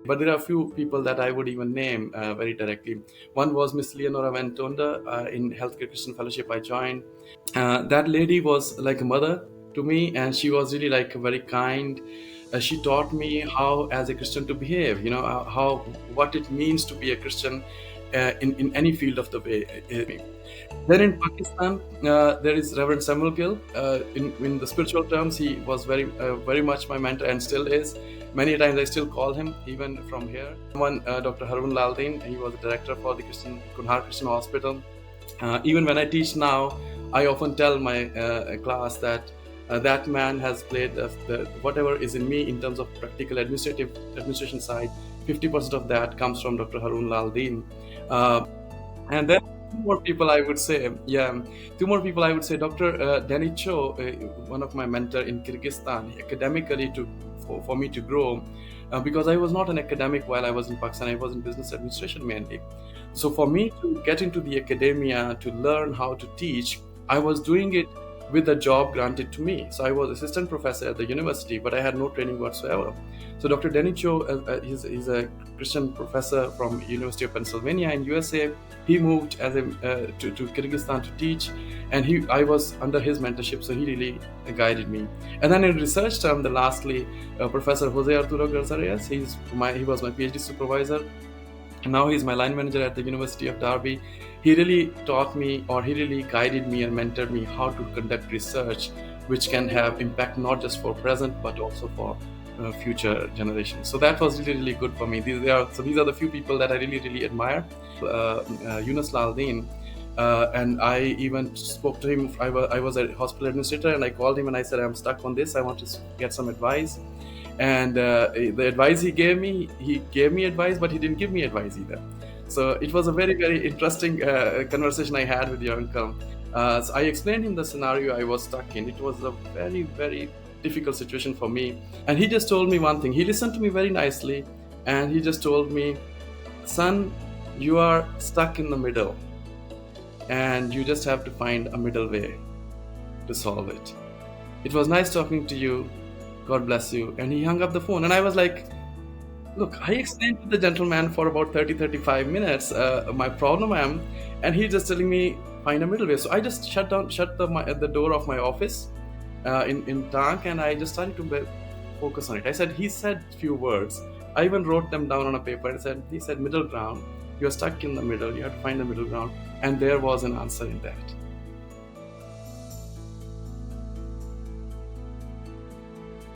But there are a few people that I would even name very directly. One was Miss Leonora Ventonda in Healthcare Christian Fellowship I joined. That lady was like a mother to me, and she was really like very kind. She taught me how, as a Christian, to behave. How what it means to be a Christian in any field of the way. Then in Pakistan, there is Reverend Samuel Gill. In the spiritual terms, he was very much my mentor and still is. Many times I still call him, even from here. One, Dr. Harun Laldin, he was the director for the Kunhar Christian Hospital. Even when I teach now, I often tell my class that that man has played whatever is in me in terms of practical administration side. 50% of that comes from Dr. Harun Laldin. And then two more people I would say, yeah, two more people I would say. Dr. Danny Cho, one of my mentor in Kyrgyzstan, academically for me to grow, because I was not an academic while I was in Pakistan. I was in business administration mainly. So for me to get into the academia to learn how to teach, I was doing it with a job granted to me. So I was assistant professor at the university, but I had no training whatsoever. So Dr. Danny Cho, he's a Christian professor from University of Pennsylvania in USA. He moved to Kyrgyzstan to teach, and I was under his mentorship, so he really guided me. And then in research term, lastly, Professor Jose Arturo Garzarias, he was my PhD supervisor. And now he's my line manager at the University of Derby. He really taught me, or he really guided me and mentored me how to conduct research, which can have impact not just for present but also for future generations. So that was really, really good for me. These are the few people that I really, really admire. Yunus Laldin, and I even spoke to him. I was a hospital administrator, and I called him and I said, I'm stuck on this. I want to get some advice. And the advice he gave me advice, but he didn't give me advice either. So it was a very, very interesting conversation I had with your uncle. So I explained him the scenario I was stuck in. It was a very, very difficult situation for me. And he just told me one thing. He listened to me very nicely, and he just told me, son, you are stuck in the middle, and you just have to find a middle way to solve it. It was nice talking to you. God bless you. And he hung up the phone. And I was like, look, I explained to the gentleman for about 35 minutes my problem and he's just telling me, find a middle way. So I just shut the door of my office in Tank, and I just started to focus on it. He said few words. I even wrote them down on a paper and he said, middle ground. You're stuck in the middle. You have to find the middle ground. And there was an answer in that.